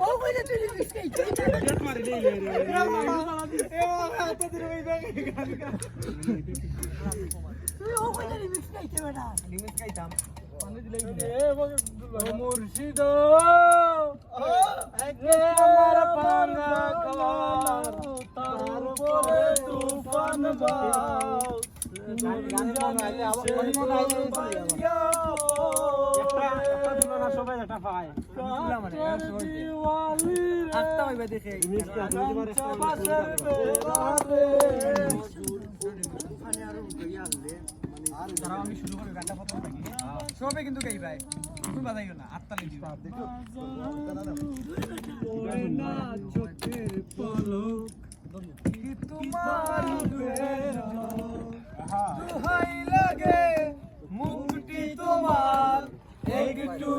ও কইলে তুই মিসকাই গেট মারি দেই রে এ বাবা এত দিন ওই ব্যাগে গান গা তুই ও কইলে মিসকাইতে বেটা মিসকাইতাম পানি দিলাই এ বাবা মুর্শিদ একে আমার পানা খাওয়ার তার উপরে তুফান বাও গান বানাইলে আবার মন আইলে একটা দুলানা সবাই একটা পায় দুলা মানে আটটা হইবা দেখে আমি শুরু করে গানটা প্রথম থাকি সবে কিন্তু গাই ভাই তুমি বাজাইও না আটটা লেগে দেখো না চোখের পলক কি তোমার দোহাই লাগে মুখটি তোমার একটু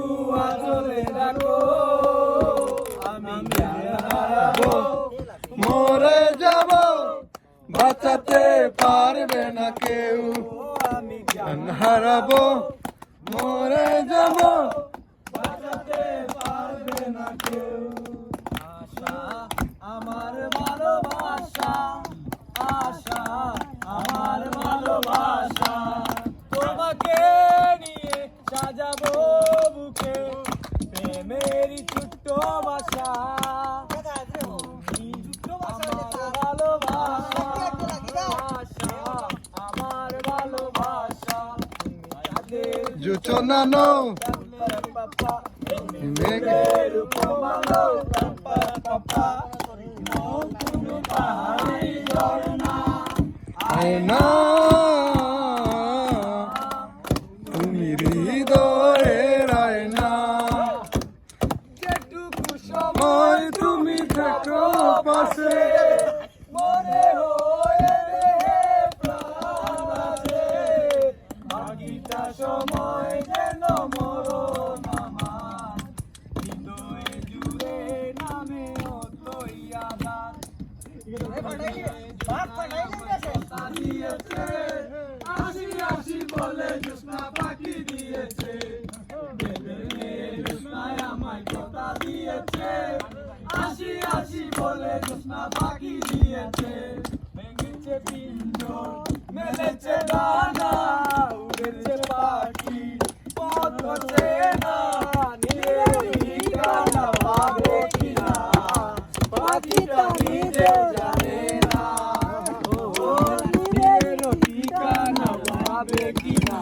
আদরে রাখো আমি হারাবো মরে যাব বাঁচাতে পারবে না কেউ আমি হারাবো মরে যাব বাঁচাতে পারবে না কেউ আশা আমার ভালোবাসা আশা আমার ভালোবাসা তোমাকে নিয়ে সাজাবো বুকে প্রেমেরই ছোট্ট বাসা আমার ভালোবাসা আশা আমার ভালোবাসা জোচনা নো মেঘের উপমানো পাপা তুমি পাহাড়ি ঝরনা আয়না তুমি হৃদয়ের আয়না যেটুকু সময় তুমি থাকো পাশে মনে হয়ে প্রাণ আছে বাকিটা সময় যেন মরণ আমার হৃদয়ে জুড়ে নামে অতই আদান আসি আসি বলে জোৎস্না পাখি দিয়েছে জোৎস্নায় আমায় কথা দিয়েছে আসি আসি বলে জোৎস্না পাখি দিয়েছে ভেঙেছে পিঞ্জর মেলেছে ডানা উড়েছে পাখি পথ হচ্ছে না ঠিকানা পাবে কিনা পাখিটা নিজে জানে না ঠিকানা পাবে কিনা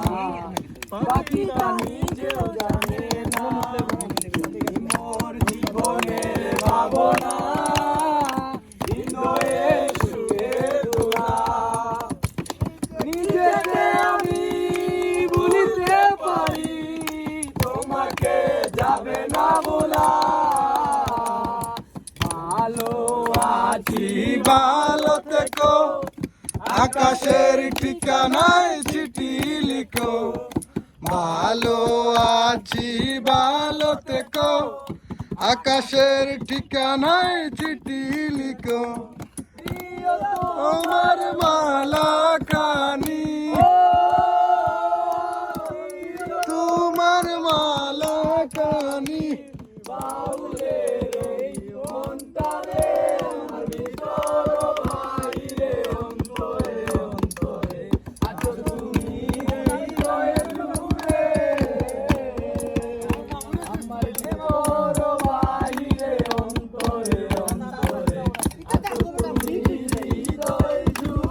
পাখিটা নিজেও জানে না মোর জীবনের ভাবনা হৃদয়ে শুয়ে দোলা নিজেকে আমি ভুলিতে পারি তোমাকে যাবে না বলা ভালো আছি ভালো থেকো আকাশের ঠিকানায় চিঠি লিখো ভালো আছি ভালো থেকো আকাশের ঠিকানায় চিঠি লিখো তোমার মালা কানি তোমার মালা কানি